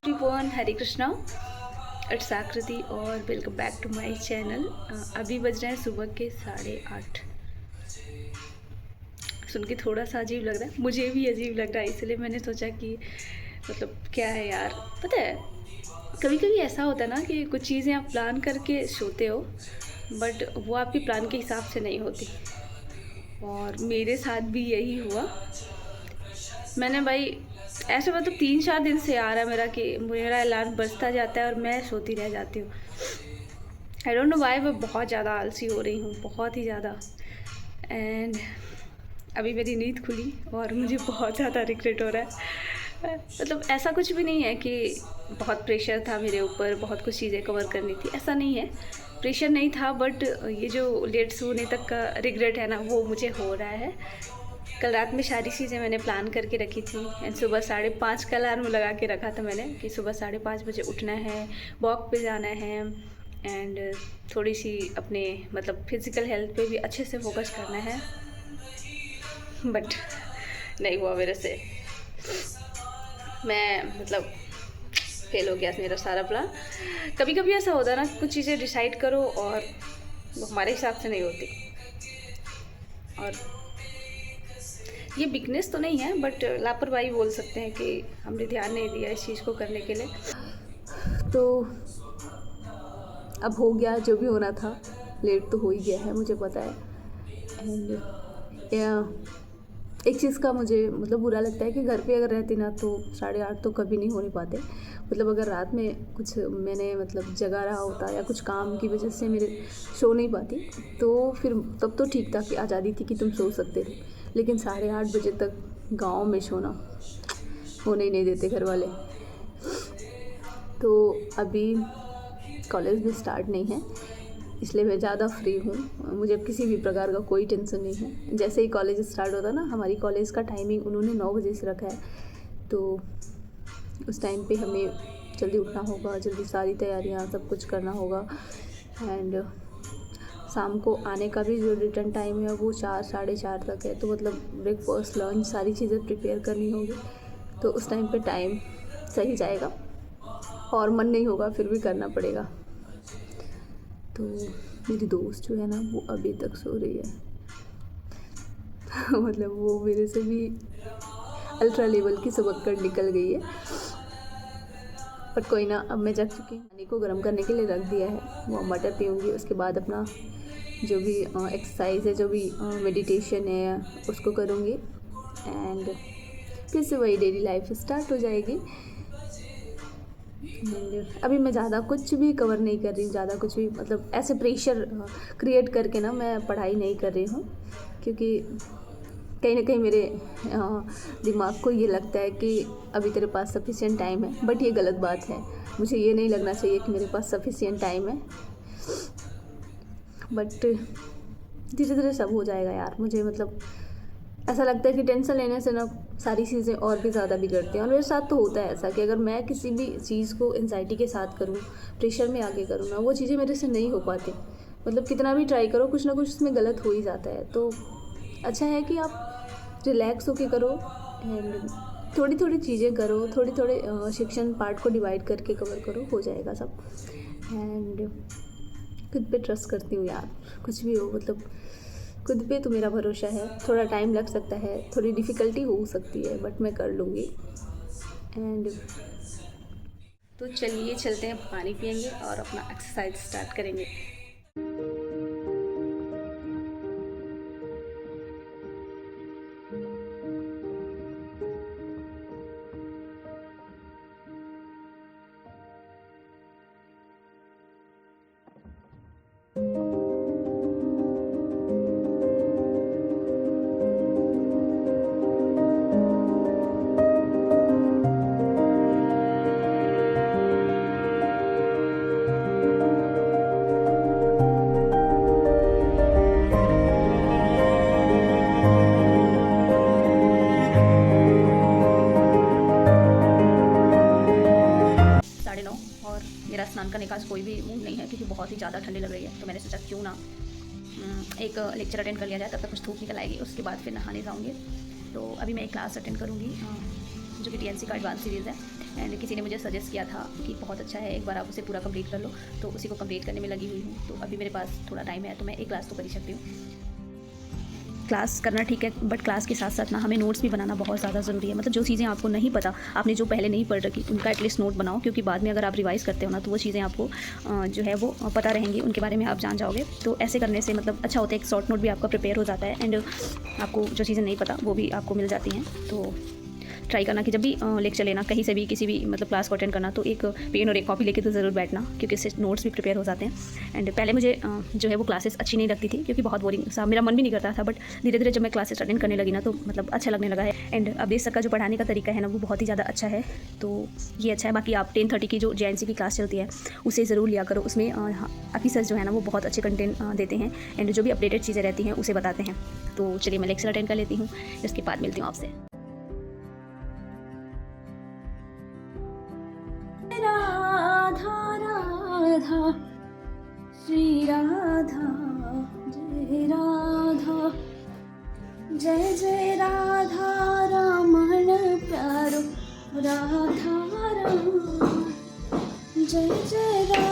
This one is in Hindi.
Everyone, Hare Krishna. It's Aakriti और welcome back to my channel. अभी बज रहे हैं सुबह के 8:30। सुन के थोड़ा सा अजीब लग रहा है, मुझे भी अजीब लग रहा है, इसलिए मैंने सोचा कि मतलब क्या है यार। पता है कभी कभी ऐसा होता है ना कि कुछ चीज़ें आप प्लान करके सोते हो बट वो आपके प्लान के हिसाब से नहीं होती, और मेरे साथ भी यही हुआ। मैंने भाई ऐसे मतलब 3-4 दिन से आ रहा है मेरा कि मेरा अलार्म बजता जाता है और मैं सोती रह जाती हूँ। आई डोंट नो वाई, मैं बहुत ज़्यादा आलसी हो रही हूँ, बहुत ही ज़्यादा। एंड अभी मेरी नींद खुली और मुझे बहुत ज़्यादा रिग्रेट हो रहा है। मतलब ऐसा कुछ भी नहीं है कि बहुत प्रेशर था मेरे ऊपर, बहुत कुछ चीज़ें कवर करनी थी, ऐसा नहीं है। प्रेशर नहीं था बट ये जो लेट सोने तक का रिग्रेट है ना, वो मुझे हो रहा है। कल रात में सारी चीज़ें मैंने प्लान करके रखी थी एंड सुबह 5:30 का अलार्म लगा के रखा था मैंने कि सुबह 5:30 बजे उठना है, वॉक पे जाना है एंड थोड़ी सी अपने मतलब फिज़िकल हेल्थ पे भी अच्छे से फोकस करना है। बट नहीं हुआ मेरे से। मैं मतलब फेल हो गया मेरा सारा प्लान। कभी कभी ऐसा होता है ना, कुछ चीज़ें डिसाइड करो और वो हमारे हिसाब से नहीं होती। और ये वीकनेस तो नहीं है बट लापरवाही बोल सकते हैं कि हमने ध्यान नहीं दिया इस चीज़ को करने के लिए। तो अब हो गया जो भी होना था, लेट तो हो ही गया है, मुझे पता है। एंड एक चीज़ का मुझे मतलब बुरा लगता है कि घर पे अगर रहती ना तो 8:30 तो कभी नहीं होने पाते। मतलब अगर रात में कुछ मैंने मतलब जगा रहा होता या कुछ काम की वजह से मेरे सो नहीं पाती तो फिर तब तो ठीक था कि आज़ादी थी कि तुम सो सकते थे। लेकिन 8:30 बजे तक गांव में सोना होने ही नहीं देते घर वाले। तो अभी कॉलेज भी स्टार्ट नहीं है, इसलिए मैं ज़्यादा फ्री हूँ। मुझे किसी भी प्रकार का कोई टेंशन नहीं है। जैसे ही कॉलेज स्टार्ट होता है ना, हमारी कॉलेज का टाइमिंग उन्होंने 9 बजे से रखा है, तो उस टाइम पे हमें जल्दी उठना होगा, जल्दी सारी तैयारियाँ सब कुछ करना होगा। एंड शाम को आने का भी जो रिटर्न टाइम है वो 4-4:30 तक है, तो मतलब ब्रेकफास्ट लंच सारी चीज़ें प्रिपेयर करनी होगी। तो उस टाइम पे टाइम सही जाएगा और मन नहीं होगा फिर भी करना पड़ेगा। तो मेरी दोस्त जो है ना वो अभी तक सो रही है। मतलब वो मेरे से भी अल्ट्रा लेवल की सबक कर निकल गई है। पर कोई ना, अब मैं जग चुकी हूँ। पानी को गर्म करने के लिए रख दिया है, वो मटर पीऊँगी, उसके बाद अपना जो भी एक्सरसाइज है, जो भी मेडिटेशन है उसको करूँगी एंड फिर से वही डेली लाइफ स्टार्ट हो जाएगी। अभी मैं ज़्यादा कुछ भी कवर नहीं कर रही हूँ, ज़्यादा कुछ भी मतलब ऐसे प्रेशर क्रिएट करके ना मैं पढ़ाई नहीं कर रही हूँ, क्योंकि कहीं ना कहीं मेरे दिमाग को ये लगता है कि अभी तेरे पास सफिशिएंट टाइम है। बट ये गलत बात है, मुझे ये नहीं लगना चाहिए कि मेरे पास सफिशिएंट टाइम है। बट धीरे धीरे सब हो जाएगा यार। मुझे मतलब ऐसा लगता है कि टेंशन लेने से ना सारी चीज़ें और भी ज़्यादा बिगड़ती हैं, और मेरे साथ तो होता है ऐसा कि अगर मैं किसी भी चीज़ को एंजाइटी के साथ करूँ, प्रेशर में आके करूँ ना, वो चीज़ें मेरे से नहीं हो पाती। मतलब कितना भी ट्राई करो, कुछ ना कुछ उसमें गलत हो ही जाता है। तो अच्छा है कि आप रिलैक्स होके करो एंड थोड़ी थोड़ी चीज़ें करो, थोड़ी थोड़े सेक्शन पार्ट को डिवाइड करके कवर करो, हो जाएगा सब। एंड खुद पे ट्रस्ट करती हूँ यार, कुछ भी हो मतलब खुद पे तो मेरा भरोसा है। थोड़ा टाइम लग सकता है, थोड़ी डिफ़िकल्टी हो सकती है, बट मैं कर लूँगी। एंड तो चलिए चलते हैं, पानी पियेंगे और अपना एक्सरसाइज स्टार्ट करेंगे। मेरा स्नान करने का कोई भी मूड नहीं है क्योंकि बहुत ही ज़्यादा ठंडी लग रही है। तो मैंने सोचा क्यों ना एक लेक्चर अटेंड कर लिया जाए, तब तक कुछ धूप निकल आएगी, उसके बाद फिर नहाने जाऊँगी। तो अभी मैं एक क्लास अटेंड करूँगी जो कि TNC का एडवांस सीरीज़ है। एंड किसी ने मुझे सजेस्ट किया था कि बहुत अच्छा है, एक बार आप उसे पूरा कंप्लीट कर लो, तो उसी को कंप्लीट करने में लगी हुई हूँ। तो अभी मेरे पास थोड़ा टाइम है तो मैं एक क्लास तो कर ही सकती हूँ। क्लास करना ठीक है, बट क्लास के साथ साथ ना हमें नोट्स भी बनाना बहुत ज़्यादा ज़रूरी है। मतलब जो चीज़ें आपको नहीं पता, आपने जो पहले नहीं पढ़ रखी, उनका एटलीस्ट नोट बनाओ, क्योंकि बाद में अगर आप रिवाइज़ करते हो ना तो वो चीज़ें आपको जो है वो पता रहेंगी, उनके बारे में आप जान जाओगे। तो ऐसे करने से मतलब अच्छा होता है, एक शॉर्ट नोट भी आपका प्रिपेयर हो जाता है, एंड आपको जो चीज़ें नहीं पता वो भी आपको मिल जाती हैं। तो ट्राई करना कि जब भी लेक्चर लेना, कहीं से भी किसी भी मतलब क्लास को अटेंड करना, तो एक पेन और एक कॉपी लेके तो ज़रूर बैठना, क्योंकि इससे नोट्स भी प्रिपेयर हो जाते हैं। एंड पहले मुझे जो है वो क्लासेस अच्छी नहीं लगती थी, क्योंकि बहुत बोरिंग सा, मेरा मन भी नहीं करता था। बट धीरे धीरे जब मैं क्लासेस अटेंड करने लगी ना तो मतलब अच्छा लगने लगा है। एंड अवधेश सर का जो पढ़ाने का तरीका है ना वो बहुत ही ज़्यादा अच्छा है, तो ये अच्छा है। बाकी आप 10:30 की जो JNC की क्लास चलती है उसे ज़रूर लिया करो, उसमें अभी सर जो है ना वो बहुत अच्छे कंटेंट देते हैं, एंड जो भी अपडेटेड चीज़ें रहती हैं उसे बताते हैं। तो चलिए मैं लेक्चर अटेंड कर लेती हूँ, इसके बाद मिलती हूँ आपसे। राधा राधा श्री राधा, जय राधा, जय जय राधा रमण प्यारो राधा राम, जय जय राधा।